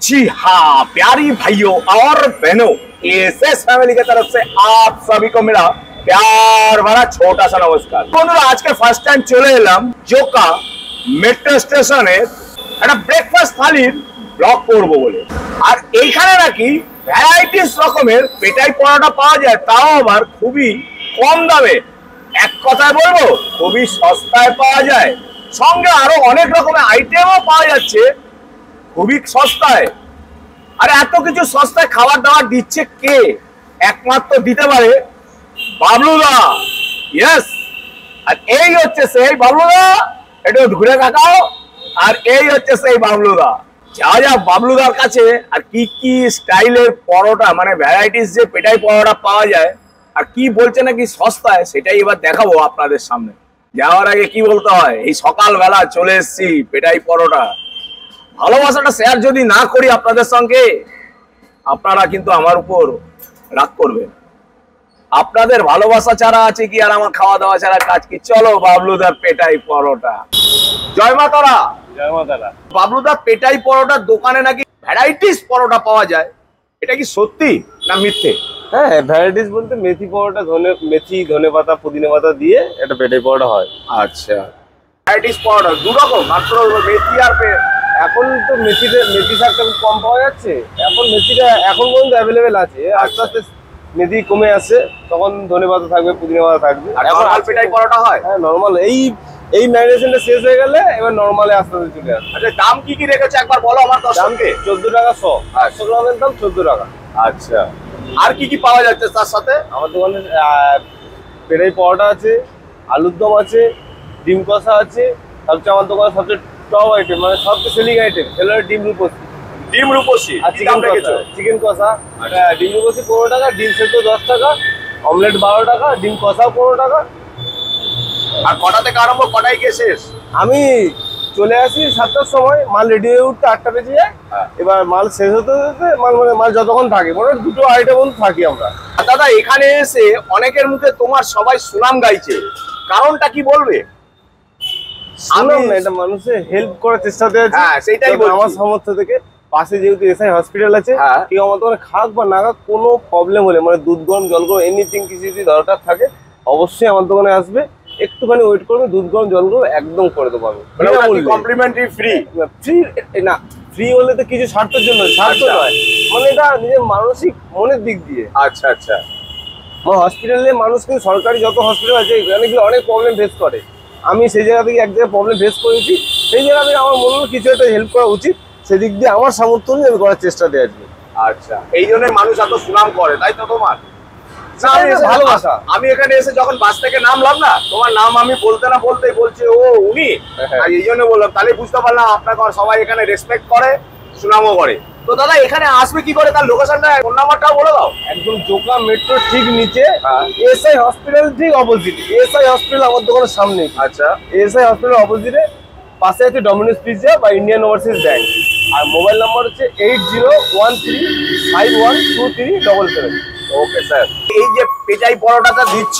जी हाँ प्यारी भाइयों और बहनों, एएसएस फैमिली की तरफ से आप सभी को मेरा प्यार भरा छोटा सा नमस्कार। বন্ধুরা আজকে ফার্স্ট টাইম চলে এলাম জোকা মেট্রো স্টেশনে একটা ব্রেকফাস্ট থালির ব্লগ করব বলে। আর এইখানে নাকি ভ্যারাইটিস রকমের পেটাই পরোটা পাওয়া যায়, তাও আবার খুবই কম দামে। এক কথায় বলবো খুবই সস্তায় পাওয়া যায়, সঙ্গে আরো অনেক রকমের আইটেমও পাওয়া যাচ্ছে খুবই সস্তায়। আর এত কিছু সস্তায় খাবার দাবার দিচ্ছে কে? একমাত্র দিতে পারে বাবলুদা। ইয়েস, আর এই হচ্ছে সেই বাবলুদা। একটু ঘুরে তাকাও, আর এই হচ্ছে সেই বাবলুদা। যাওয়া যাক বাবলুদার কাছে। আর কি কি স্টাইলের পরোটা, মানে ভ্যারাইটিস যে পেটাই পরোটা পাওয়া যায় আর কি বলছে নাকি সস্তায়, সেটাই এবার দেখাবো আপনাদের সামনে। যাওয়ার আগে কি বলতে হয়, এই সকালবেলা চলে এসেছি পেটাই পরোটা। ভালোবাসাটা শেয়ার যদি না করি আপনাদের সঙ্গে, আপনারা কিন্তু আমার উপর রাগ করবেন। আপনাদের ভালোবাসা ছাড়া আছে কি আর আমার খাওয়া দাওয়া ছাড়া কাজ কি? চলো বাবলুদার পেটাই পরোটা। জয় মা তারা। জয় মা তারা। বাবলুদার পেটাই পরোটার দোকানে নাকি ভ্যারাইটিস পরোটা পাওয়া যায়, এটা কি সত্যি না মিথ্যে? হ্যাঁ, ভ্যারাইটিস বলতে মেথি পরোটা, মেথি ধনে পাতা পুদিনা পাতা দিয়ে একটা পেটাই পরোটা হয়। আচ্ছা, ভ্যারাইটিস পরোটা দু রকম, মাত্র মেথি আর এখন তো মেথি শাকটা কম পাওয়া যাচ্ছে, এখন মেথিটা এখন পর্যন্ত অ্যাভেলেবেল আছে। আস্তে আস্তে মেথি কমে আসছে, তখন ধনে পাতা থাকবে, পুদিনা পাতা থাকবে। আর এখন পেটাই পরোটা হয়। হ্যাঁ নরমাল, এই ম্যারিনেশনটা শেষ হয়ে গেলে এবার নরমালে আস্তে আস্তে চলে আসে। আচ্ছা, দাম কি কি রেখেছে একবার বলো আমার দর্শককে। 14 টাকা 100, 100 গ্রামের দাম 14 টাকা। আচ্ছা, আর কি কি পাওয়া যাচ্ছে তার সাথে? আমার দোকানে পেটাই পরোটা আছে, আলুর দম আছে, ডিম কষা আছে। সবচেয়ে আমার দোকানে সবচেয়ে টপ আইটেম, মানে সবচেয়ে সেলিং আইটেম হলো ডিম রূপসী। ডিম রূপসী আর চিকেন কষা। ডিম রূপসী 15 টাকা, ডিম সেদ্ধ 10 টাকা, অমলেট 12 টাকা, ডিম কষা 15 টাকা। আর কটা থেকে আরম্ভ, কটায় গিয়ে শেষ? আমি চলে আসি 7টার সময়, মাল রেডি হয়ে উঠতে 8টা বেজে যায়। এবার মাল শেষ হতে হতে মাল যতক্ষণ থাকে, মোটামুটি 2টো 2:30 পর্যন্ত থাকি আমরা। দাদা এখানে এসে অনেকের মুখে তোমার সবাই সুনাম গাইছে, কারণটা কি বলবে? আমি এটা মানুষের হেল্প করার চেষ্টাতে আছি। হ্যাঁ সেটাই বলছি। আমার সামর্থ্য থেকে পাশে যেহেতু এসআই হসপিটাল আছে, কেউ আমার দোকানে খাক বা না খাক, কোনো প্রবলেম হলে, মানে দুধ গরম জল গরম এনিথিং কিছু যদি দরকার থাকে অবশ্যই আমার দোকানে আসবে, একটুখানি ওয়েট করবে, দুধ গরম জল গরম একদম করে দেবো আমি। Complimentary free? ফ্রি না, ফ্রি হলে তো কিছু স্বার্থের জন্য, স্বার্থ নয়, মানে এটা নিজের মানসিক মনের দিক দিয়ে। আচ্ছা আচ্ছা। আমার হসপিটালে মানুষ কিন্তু সরকারি যত হসপিটাল আছে এখানে কিন্তু অনেক প্রবলেম ফেস করে। আমি সেই জায়গা থেকে এক জায়গায় প্রবলেম ফেস করেছি, সেই জায়গা থেকে আমার মনে হলো কিছু একটা হেল্প করা উচিত, সেদিক দিয়ে আমার সামর্থ্য নিয়ে আমি করার চেষ্টাতে আছি। আচ্ছা, এই জন্য মানুষ এত সুনাম করে, তাই তো? তোমার ভালোবাসা। আমি এখানে এসে যখন বাস থেকে নামলাম না, তোমার নাম আমি বলতে না বলতেই বলছে ও উনি, আর এই জন্য বললাম, তাহলে বুঝতে পারলাম আপনাকে সবাই এখানে রেসপেক্ট করে, সুনামও করে। তো দাদা এখানে আসবে কি করে, তার লোকেশনটা, ফোন নাম্বারটাও বলে দাও। একদম জোকা মেট্রো ঠিক নিচে, এসআই হসপিটাল ঠিক অপোজিট। এসআই হসপিটাল আমার দোকানের সামনে। আচ্ছা, এসআই হসপিটাল অপোজিটে পাশে আছে ডমিনোস পিৎজা বা ইন্ডিয়ান ওভারসিজ ব্যাংক। আর মোবাইল নাম্বার হচ্ছে 8013512377। Okay sir. এই যে পেটাই পরোটাটা দিচ্ছ,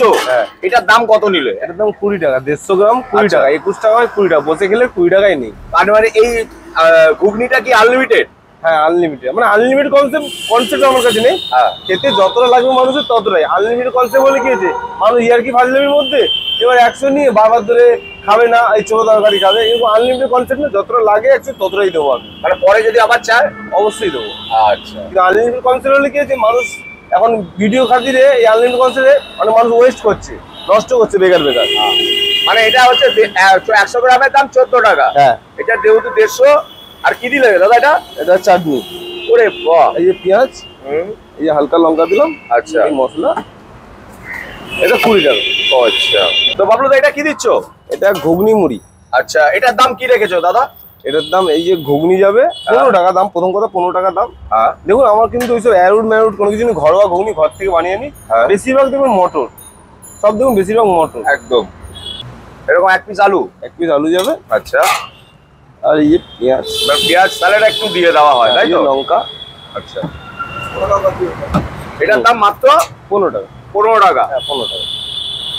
এটার দাম কত নিলে? এটার দাম 20 টাকা, 150 গ্রাম 20 টাকা, 21 টাকা 20 টাকা, বসে খেলে 20 টাকাই নেই। মানে এই ঘুগনিটা কি আনলিমিটেড? হ্যাঁ আনলিমিটেড, মানে আনলিমিটেড কনসেপ্ট আমার কাছে নেই। খেতে যতটা লাগবে মানুষের ততটাই। আনলিমিটেড কনসেপ্ট বলে কি আছে, মানুষ ইয়ার্কি ফাজলামির মধ্যে এবার 100 নিয়ে বারবার ধরে খাবে না, এই ছোট তরকারি খাবে। এরকম আনলিমিটেড কনসেপ্ট নেই, যতটা লাগে 100 ততটাই দেবো আমি। মানে পরে যদি আবার চায় অবশ্যই দেবো। আচ্ছা, কিন্তু আনলিমিটেড কনসেপ্ট হলে কি আছে, মানুষ এখন ভিডিও খাতিরে এই আনলিমিটেড কনসেপ্টে অনেক মানুষ ওয়েস্ট করছে, নষ্ট করছে বেকার। মানে এটা হচ্ছে 100 গ্রামের দাম 14 টাকা। হ্যাঁ, এটা যেহেতু 150। আর কি দিলে দাদা? এটা চাটনি। ওরে বাহ, এই যে পেঁয়াজ, এই যে হালকা লঙ্কা দিলাম। আচ্ছা, এই মশলা, এটা 20 টাকা। ও আচ্ছা, তো বাবলু দা এটা কি দিচ্ছ? এটা ঘুগনি মুড়ি। আচ্ছা, এটার দাম কি রেখেছো দাদা? এটার দাম এই যে ঘুগনি যাবে 15 টাকা দাম, প্রথম কথা 15 টাকা দাম। হ্যাঁ, দেখুন আমার কিন্তু ওইসব অ্যারুড ম্যারুড কোনো কিছু নেই, ঘরোয়া ঘুগনি ঘর থেকে বানিয়ে আনি। বেশিরভাগ দেখুন মটর, সব দেখুন বেশিরভাগ মটর। একদম। এরকম 1 পিস আলু, 1 পিস আলু যাবে। আচ্ছা, আর এই যে পেঁয়াজ, পেঁয়াজ স্যালাড একটু দিয়ে দেওয়া হয় তাই তো? লঙ্কা। আচ্ছা, এটার দাম মাত্র 15 টাকা। 15 টাকা। হ্যাঁ 15 টাকা।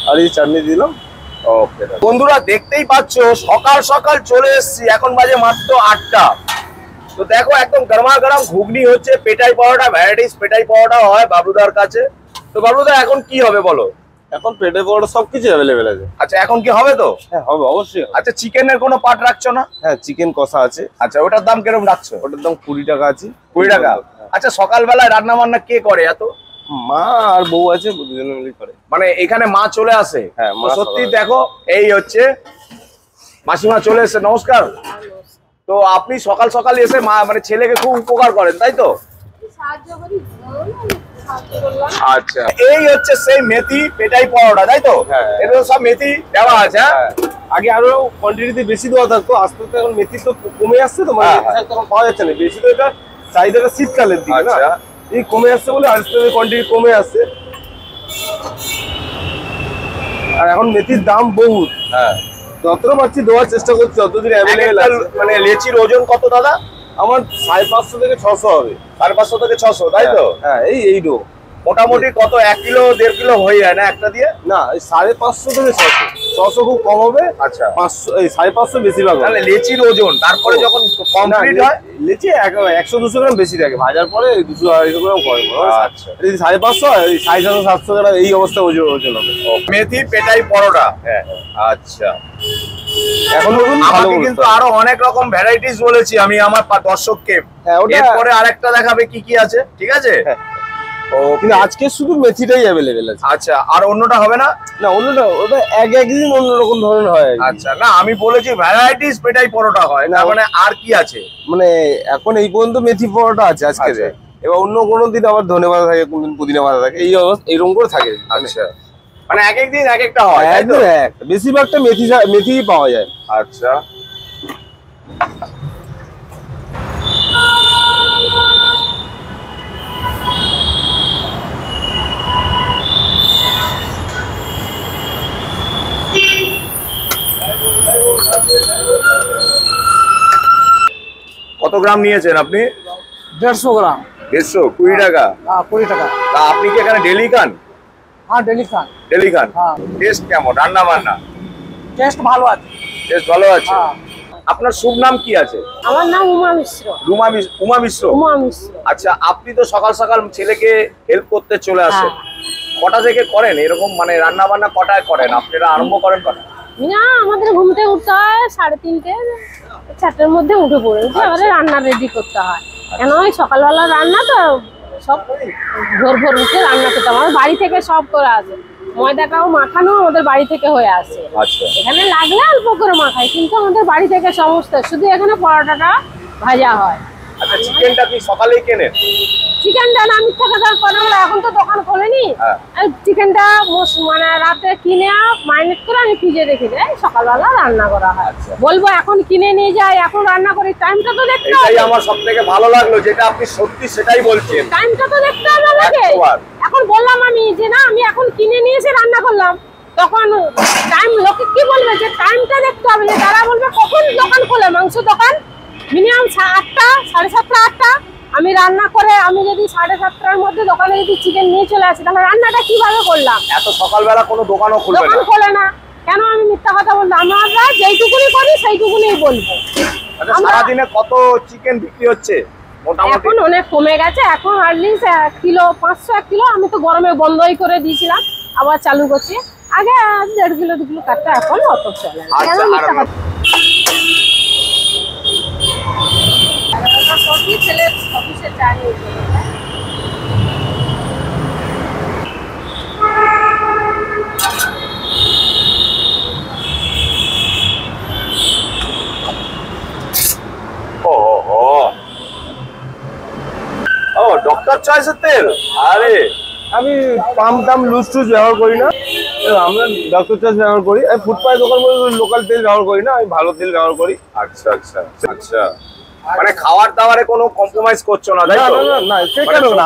আর এই চাটনি দিলাম। ওকে বন্ধুরা, দেখতেই পাচ্ছ সকাল সকাল চলে এসেছি, এখন বাজে মাত্র 8টা। তো দেখো একদম গরমা গরম ঘুগনি হচ্ছে, পেটাই পাওয়াটা, ভ্যারাইটিস পেটাই পাওয়াটা হয় বাবলুদার কাছে। তো বাবলুদা এখন কি হবে বলো? এখন পেটে পড়া সবকিছু অ্যাভেলেবেল আছে। আচ্ছা, এখন কি হবে তো? হ্যাঁ হবে, অবশ্যই হবে। আচ্ছা, চিকেনের কোনো পার্ট রাখছো না? হ্যাঁ চিকেন কষা আছে। আচ্ছা, ওটার দাম কিরকম রাখছো? ওটার দাম 20 টাকা আছে। 20 টাকা। আচ্ছা, সকালবেলায় রান্না বান্না কে করে এত? মা আর বউ আছে, দুজনে মিলে করে। মানে এখানে মা চলে আসে? হ্যাঁ, মা সত্যি সকালে। দেখো এই হচ্ছে মাসিমা চলে এসে, নমস্কার। তো আপনি সকাল সকাল এসে মা মানে ছেলেকে খুব উপকার করেন তাই তো? আচ্ছা, এই হচ্ছে সেই মেথি পেটাই পরোটা তাই তো? হ্যাঁ। এটা সব মেথি দেওয়া আছে। হ্যাঁ, আগে আরো কোয়ান্টিটিতে বেশি দেওয়া থাকতো, আস্তে আস্তে এখন মেথি তো কমে আসছে, তো মানে হ্যাঁ, তখন পাওয়া যাচ্ছে না বেশি, তো এটা চাহিদাটা শীতকালের দিকে না, আচ্ছা। এই কমে আসছে বলে আস্তে আস্তে কোয়ান্টিটি কমে আসছে। আর এখন মেথির দাম বহুত। হ্যাঁ, যতটা পাচ্ছি দেওয়ার চেষ্টা করছি, যতদিন অ্যাভেলেবেল আছে। মানে লেচির ওজন কত দাদা? আমার 550 থেকে 600 হবে। 550 থেকে 600 তাই তো? হ্যাঁ এই ডো মোটামুটি কত 1 কিলো 1.5 কিলো হয়ে যায় না একটা দিয়ে? না, এই 550 থেকে 600 খুব কম হবে। আচ্ছা, 500 এই 550 বেশিরভাগ হবে। তাহলে লেচির ওজন তারপরে যখন কমপ্লিট হয় লিচি 100-200 গ্রাম বেশি থাকে, ভাজার পরে 200-250 গ্রাম কম। আচ্ছা, এই 550 আর 750-700 গ্রাম এই অবস্থা ওজন হবে। মেথি পেটাই পরোটা। হ্যাঁ, আচ্ছা। এখন দেখুন আমাকে কিন্তু আরো অনেক রকম ভ্যারাইটিস বলেছি আমি আমার দর্শককে। হ্যাঁ, ওটা এরপরে আরেকটা দেখাবে কি কি আছে, ঠিক আছে? ও, কিন্তু আজকে শুধু মেথিটাই অ্যাভেলেবেল আছে। আচ্ছা, আর অন্যটা হবে না? না অন্যটা ওটা একদিন অন্যরকম ধরনের হয়। আচ্ছা, না আমি বলেছি ভ্যারাইটিস পেটাই পরোটা হয় না, মানে আর কি আছে? মানে এখন এই পর্যন্ত মেথি পরোটা আছে আজকে। আচ্ছা। এবার অন্য কোনো দিন আবার ধনে পাতা থাকে, কোনদিন পুদিনা পাতা থাকে, এই অবস্থা এইরকম করে থাকে। আচ্ছা, মানে এক এক দিন এক একটা হয় তাই তো? একদম বেশিরভাগটা মেথি পাওয়া যায়। আচ্ছা, কত গ্রাম নিয়েছেন আপনি? 150 গ্রাম। 150, 20 টাকা। হ্যাঁ 20 টাকা। তা আপনি কি এখানে ডেলি খান? হ্যাঁ ডেলি খান। ডেলি খান? হ্যাঁ। টেস্ট কেমন রান্না বান্না? টেস্ট ভালো আছে। টেস্ট ভালো আছে। হ্যাঁ। আপনার শুভ নাম কি আছে? আমার নাম উমা মিশ্র। উমা মিশ্র। উমা মিশ্র। আচ্ছা, আপনি তো সকাল সকাল ছেলেকে হেল্প করতে চলে আসেন, কটা থেকে করেন এরকম, মানে রান্না বান্না কটায় করেন আপনারা, আরম্ভ করেন কটা? না আমাদের ঘুমতে উঠতে হয় 3:30, 4টার মধ্যে উঠে পড়ে, এবারে রান্না রেডি করতে হয়। কেন ওই সকালবেলা রান্না তো সব ভোর ভোর উঠে রান্না করতে হয়। আমার বাড়ি থেকে সব করে আসে, ময়দাটাও মাখানো আমাদের বাড়ি থেকে হয়ে আসে। আচ্ছা, এখানে লাগলে অল্প করে মাখাই, কিন্তু আমাদের বাড়ি থেকে সমস্ত, শুধু এখানে পরোটাটা ভাজা হয়। আচ্ছা, চিকেনটা কি সকালেই কেনেন? চিকেনটা না মিথ্যা কথা করে, এখন তো দোকান খোলেনি। হ্যাঁ। চিকেনটা মানে রাতে কিনে মাইনেট করে আমি ফ্রিজে রেখে দেয়, সকালবেলা রান্না করা হয়। আচ্ছা। বলবো এখন কিনে নিয়ে যাই, এখন রান্না করি, টাইমটা তো দেখতে এটাই হবে। আমার সবথেকে ভালো লাগলো, যেটা আপনি সত্যি সেটাই বলছেন। টাইমটা তো দেখতে হবে আমাকে। একবার। এখন বললাম আমি যে না আমি এখন কিনে নিয়ে এসে রান্না করলাম, তখন টাইম লোকে কি বলবে, যে টাইমটা দেখতে হবে, যে তারা বলবে কখন দোকান খোলে, মাংস দোকান মিনিমাম 8টা, 7:30, 8টা। আমি রান্না করে আমি যদি 7:30টার মধ্যে দোকানে যদি চিকেন নিয়ে চলে আসি, তাহলে রান্নাটা কিভাবে করলাম? এত সকালবেলা কোনো দোকানও খুলবে দোকান না? খোলে না কেন? আমি মিথ্যা কথা বলবো? আমরা যেইটুকুনি করি সেইটুকুনি বলবো। আচ্ছা, আমরা- সারাদিনে কত চিকেন বিক্রি হচ্ছে মোটামুটি? এখন অনেক কমে গেছে, এখন আটলিস্ট 1 কিলো 500 1 কিলো। আমি তো গরমে বন্ধই করে দিয়েছিলাম, আবার চালু করছি। আগে 1.5 কিলো 2 কিলো কাটতে, এখন অত চলে না। আচ্ছা, কেন মিথ্যা আর- কথা? সবই ছেলে অফিসে যায়। ও ডক্টর চয়েসের তেল, আরে আমি পাম্প টাম লুজ টুজ ব্যবহার করি না, আমরা ডক্টর চার্জ ব্যবহার করি। আমি ফুটপাথ দোকান লোকাল তেল ব্যবহার করি না, আমি ভালো তেল ব্যবহার করি। আচ্ছা আচ্ছা আচ্ছা, মানে খাবার দাবারে কোনো কম্প্রোমাইজ করছো না, তাই না তো? না না, সে কেন না,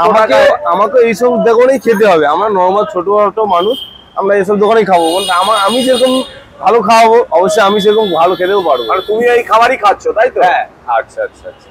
আমাকে এইসব দোকানেই খেতে হবে। আমরা নর্মাল ছোট মানুষ, আমরা এইসব দোকানেই খাবো। আমি যেরকম ভালো খাওয়াবো, অবশ্যই আমি সেরকম ভালো খেতেও পারবো। মানে তুমি এই খাবারই খাচ্ছ, তাই তো? হ্যাঁ। আচ্ছা আচ্ছা আচ্ছা।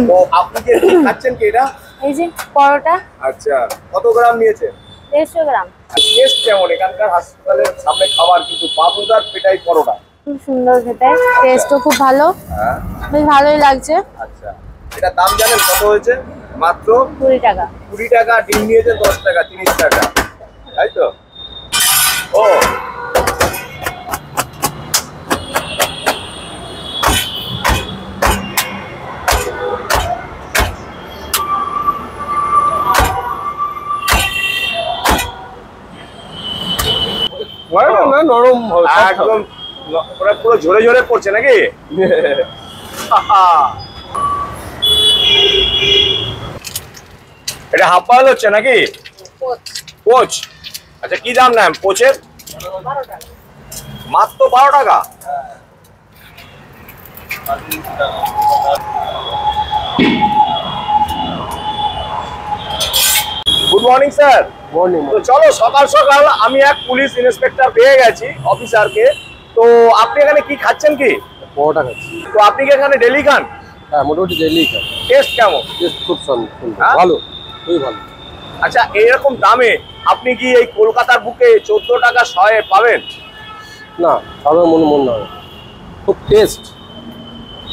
তো আপনি যে খাচ্ছেন কি এটা? এই যে পরোটা আচ্ছা, কত গ্রাম নিয়েছেন? 150 গ্রাম। টেস্ট কেমন? এখানকার হাসপাতালের সামনে খাবার কিন্তু বাবুদার পেটাই পরোটা। খুব সুন্দর খেতে, টেস্টও খুব ভালো, হ্যাঁ বেশ ভালোই লাগছে। আচ্ছা, এটা দাম জানেন কত হয়েছে? মাত্র 20 টাকা। 20 টাকা। ডিম নিয়েছে 10 টাকা, 30 টাকা, তাই তো? ও না, নরম হবে, একদম ওরা পুরো ঝরে ঝরে পড়ছে নাকি? এটা হাফ পাওয়া হচ্ছে নাকি? পোচ। আচ্ছা, কি দাম নেন পোচের? মাত্র 12 টাকা। Good morning sir. মর্নিং। তো চলো, সকাল সকাল আমি এক পুলিশ ইন্সপেক্টর পেয়ে গেছি, অফিসারকে। তো আপনি এখানে কি খাচ্ছেন কি? পরোটা খাচ্ছি। তো আপনি কি এখানে ডেলি খান? হ্যাঁ, মোটামুটি ডেইলি খাই। টেস্ট কেমন? খুব সুন্দর, হ্যাঁ? ভালো, খুবই ভালো। আচ্ছা, এইরকম দামে আপনি কি এই কলকাতার বুকে 14 টাকা 100 পাবেন? না, ভালো মনে হয়, খুব টেস্ট।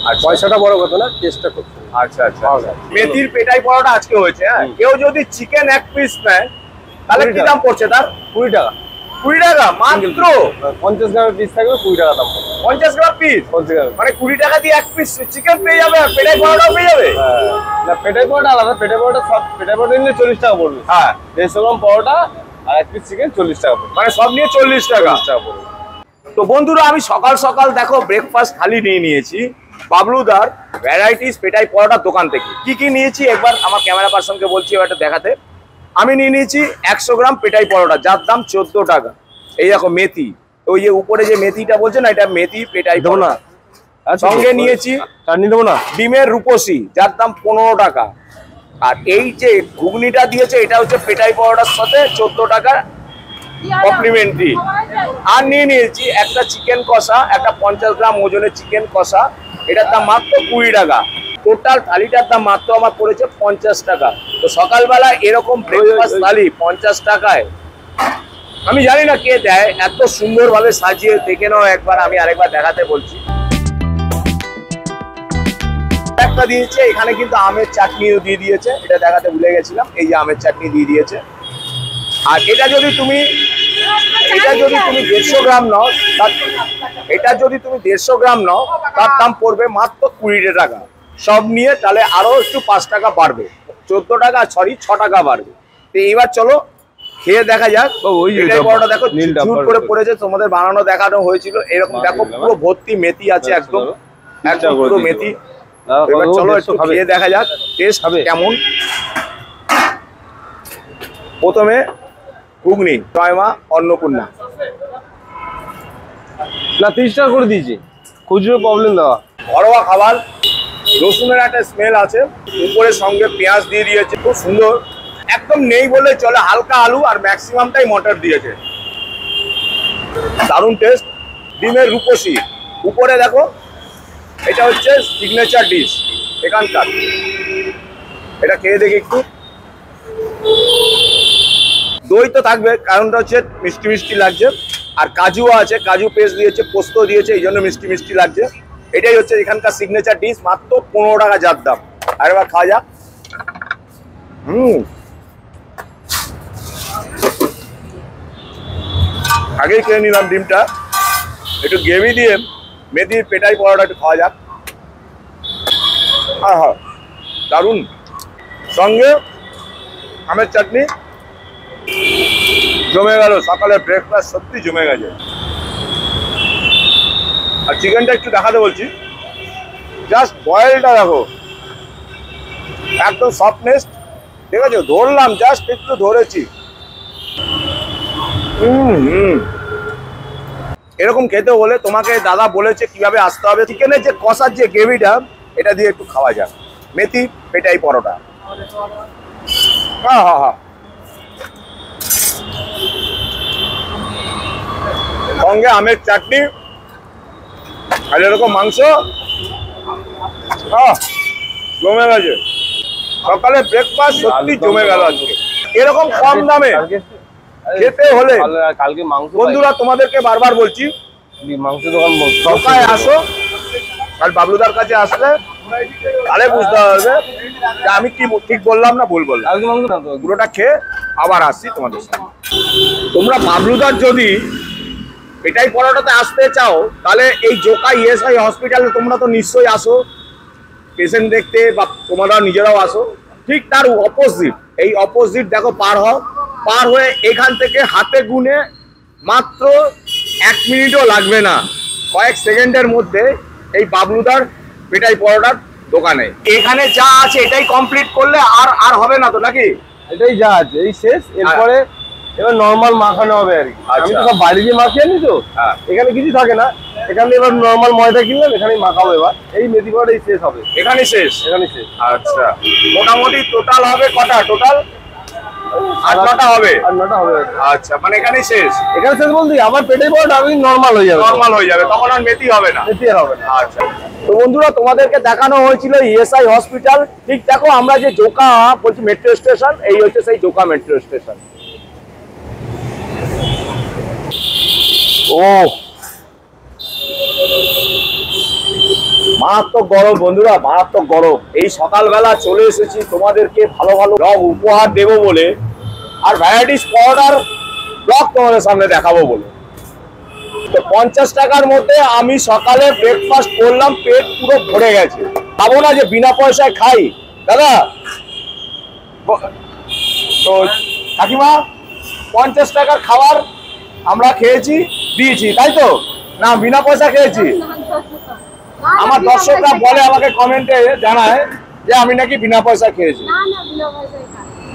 আর পয়সাটা বড় কথা না, টেস্টটা খুব সুন্দর। আচ্ছা আচ্ছা। মেথির পেটাই পরোটা আজকে হয়েছে। হ্যাঁ, কেউ যদি চিকেন এক পিস নেয় তাহলে কি দাম পড়ছে তার? 20 টাকা। 20 টাকা মাত্র? 50 গ্রামের পিস থাকবে 20 টাকা দাম পড়বে। 50 গ্রাম পিস? 50 গ্রাম। মানে 20 টাকা দিয়ে এক পিস চিকেন পেয়ে যাবে আর পেটাই পরোটাও পেয়ে যাবে? না, পেটাই পরোটা আলাদা। পেটাই পরোটা নিলে 40 টাকা পড়বে। হ্যাঁ, 150 গ্রাম পরোটা আর এক পিস চিকেন 40 টাকা পড়বে। মানে সব নিয়ে 40 টাকা। 40 টাকা পড়বে। তো বন্ধুরা, আমি সকাল সকাল দেখো ব্রেকফাস্ট থালি নিয়ে নিয়েছি বাবলুদার ভ্যারাইটিস পেটাই পরোটার দোকান থেকে। কি কি নিয়েছি একবার আমার ক্যামেরা পার্সনকে বলছি এবারটা দেখাতে। আমি নিয়ে নিয়েছি 100 গ্রাম পেটাই পরোটা, যার দাম 14 টাকা। এই দেখো মেথি, ওই যে উপরে যে মেথিটা বলছে না, এটা মেথি পেটাই দেবো না। পরোটা। সঙ্গে নিয়েছি চাটনি দেবো না। ডিমের রূপসী, যার দাম 15 টাকা। আর এই যে ঘুগনিটা দিয়েছে, এটা হচ্ছে পেটাই পরোটার সাথে 14 টাকা কমপ্লিমেন্টারি। আর নিয়ে নিয়েছি একটা চিকেন কষা, একটা 50 গ্রাম ওজনের চিকেন কষা, এটার দাম মাত্র 20 টাকা। টোটাল থালিটার দাম মাত্র আমার পড়েছে 50 টাকা। তো সকালবেলা এরকম ব্রেকফাস্ট থালি 50 টাকায়, আমি জানি না কে দেয়, এত সুন্দরভাবে সাজিয়ে। দেখে নাও একবার, আমি আরেকবার দেখাতে বলছি। একটা দিয়েছে এখানে কিন্তু আমের চাটনিও দিয়ে দিয়েছে, এটা দেখাতে ভুলে গেছিলাম। এই যে আমের চাটনি দিয়ে দিয়েছে। আর এটা যদি তুমি 150 গ্রাম নাও, এটা যদি তুমি 150 গ্রাম নাও, তার দাম পড়বে মাত্র 20 টাকা। সব নিয়ে তাহলে আরো একটু 5 টাকা বাড়বে, 14 টাকা, সরি 6 টাকা বাড়বে। তো এইবার চলো খেয়ে দেখা যাক। এটাই বড়টা দেখো ঝুট করে পড়েছে, তোমাদের বানানো দেখানো হয়েছিল। এরকম দেখো পুরো ভর্তি মেথি আছে, একদম একদম পুরো মেথি। এবার চলো একটু খেয়ে দেখা যাক টেস্ট কেমন। প্রথমে ঘুগনি, জয়মা অন্নপূর্ণা। না, 30 টাকা করে দিয়েছি, খুচরো প্রবলেম দেওয়া। ঘরোয়া খাবার, রসুনের একটা স্মেল আছে, উপরে সঙ্গে পেঁয়াজ দিয়ে দিয়েছে, খুব সুন্দর। একদম নেই বলে চলে, হালকা আলু আর ম্যাক্সিমামটাই মটর দিয়েছে, দারুণ টেস্ট। ডিমের রূপসী, উপরে দেখো এটা হচ্ছে সিগনেচার ডিশ এখানকার। এটা খেয়ে দেখি একটু। দই তো থাকবে, কারণটা হচ্ছে মিষ্টি মিষ্টি লাগছে। আর কাজুও আছে, কাজু পেস্ট দিয়েছে, পোস্ত দিয়েছে, এই জন্য মিষ্টি মিষ্টি লাগছে। এটাই হচ্ছে এখানকার সিগনেচার ডিশ, মাত্র 15 টাকা যার দাম। আর এবার খাওয়া যাক। আগেই খেয়ে নিলাম ডিমটা, একটু গ্রেভি দিয়ে মেথির পেটাই পরোটা একটু খাওয়া যাক। আহা দারুণ, সঙ্গে আমের চাটনি, জমে গেল। সকালে ব্রেকফাস্ট সত্যি জমে গেছে। আর চিকেনটা একটু দেখাতে বলছি, জাস্ট বয়েলটা দেখো, একদম সফটনেস, ঠিক আছে? ধরলাম, জাস্ট একটু ধরেছি। এরকম খেতে হলে তোমাকে দাদা বলেছে কিভাবে আসতে হবে। চিকেনের যে কষার যে গ্রেভিটা, এটা দিয়ে একটু খাওয়া যাক। মেথি পেটাই পরোটা, হ্যাঁ হ্যাঁ হ্যাঁ, সঙ্গে আমের চাটনি আর এরকম মাংস, জমে গেছে। সকালে ব্রেকফাস্ট সত্যি জমে গেল আজকে। এরকম কম দামে খেতে হলে কালকে মাংস বন্ধুরা তোমাদেরকে বারবার বলছি, মাংস দোকান ঢাকায় আসো, আর বাবলুদার কাছে আসলে তাহলে বুঝতে পারবে যে আমি কি ঠিক বললাম না ভুল বললাম। কালকে মাংস না তো, পুরোটা খেয়ে আবার আসছি তোমাদের সাথে। তোমরা বাবলুদার যদি এটাই পরোটাতে আসতে চাও, তাহলে এই জোকা ইএসআই হসপিটালে তোমরা তো নিশ্চয়ই আসো পেশেন্ট দেখতে, বা তোমরা নিজেরাও আসো। ঠিক তার অপোজিট, এই অপোজিট দেখো পার হও, পার হয়ে এখান থেকে হাতে গুনে মাত্র 1 মিনিটও লাগবে না, কয়েক সেকেন্ডের মধ্যে এই বাবলুদার পেটাই পরোটার দোকানে। এখানে যা আছে এটাই কমপ্লিট করলে আর হবে না তো নাকি? এটাই যা আছে, এই শেষ। এরপরে এবার নরমাল মাখানো হবে আর কি। আমি তো সব বাড়ি দিয়ে মাখিয়ে আনি তো, এখানে কিছু থাকে না। এখানে এবার নরমাল ময়দা কিনলাম, এখানেই মাখাবো। এবার এই মেথি পরোটা শেষ হবে, এখানে শেষ, এখানে শেষ। আচ্ছা, মোটামুটি টোটাল হবে কটা? টোটাল 8-9টা হবে। 8-9টা হবে। আচ্ছা, মানে এখানে শেষ। এখানে শেষ বলতে আমার পেটের পরোটা আমি নরমাল হয়ে যাবে, নরমাল হয়ে যাবে, তখন আর মেথি হবে না। মেথি আর হবে না। আচ্ছা, তো বন্ধুরা তোমাদেরকে দেখানো হয়েছিল ইএসআই হসপিটাল। ঠিক দেখো, আমরা যে জোকা বলছি মেট্রো স্টেশন, এই হচ্ছে সেই জোকা মেট্রো স্টেশন। ও মারাত্মক গরম বন্ধুরা, মারাত্মক গরম। এই সকালবেলা চলে এসেছি তোমাদেরকে ভালো ভালো ব্লগ উপহার দেবো বলে, আর ভ্যারাইটিস পরোটার ব্লগ তোমাদের সামনে দেখাবো বলে। তো 50 টাকার মধ্যে আমি সকালে ব্রেকফাস্ট করলাম, পেট পুরো ভরে গেছে। ভাবো না যে বিনা পয়সায় খাই দাদা। তো কাকিমা, 50 টাকার খাবার আমরা খেয়েছি, দিয়েছি, তাই তো? না বিনা পয়সা খেয়েছি? আমার দর্শকরা বলে, আমাকে কমেন্টে জানায় যে আমি নাকি বিনা পয়সা খেয়েছি।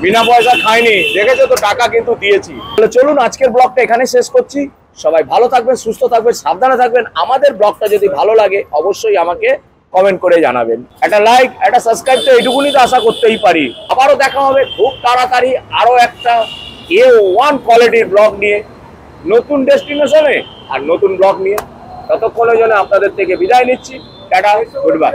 বিনা পয়সা খাইনি, দেখেছো তো, টাকা কিন্তু দিয়েছি। চলুন আজকের ব্লগটা এখানে শেষ করছি। সবাই ভালো থাকবেন, সুস্থ থাকবেন, সাবধানে থাকবেন। আমাদের ব্লগটা যদি ভালো লাগে অবশ্যই আমাকে কমেন্ট করে জানাবেন। একটা লাইক, একটা সাবস্ক্রাইব, তো এইটুকুনি তো আশা করতেই পারি। আবারও দেখা হবে খুব তাড়াতাড়ি আরো একটা A1 কোয়ালিটির ব্লগ নিয়ে, নতুন ডেস্টিনেশনে আর নতুন ব্লগ নিয়ে। ততক্ষণের জন্য আপনাদের থেকে বিদায় নিচ্ছি। Tata, good bye.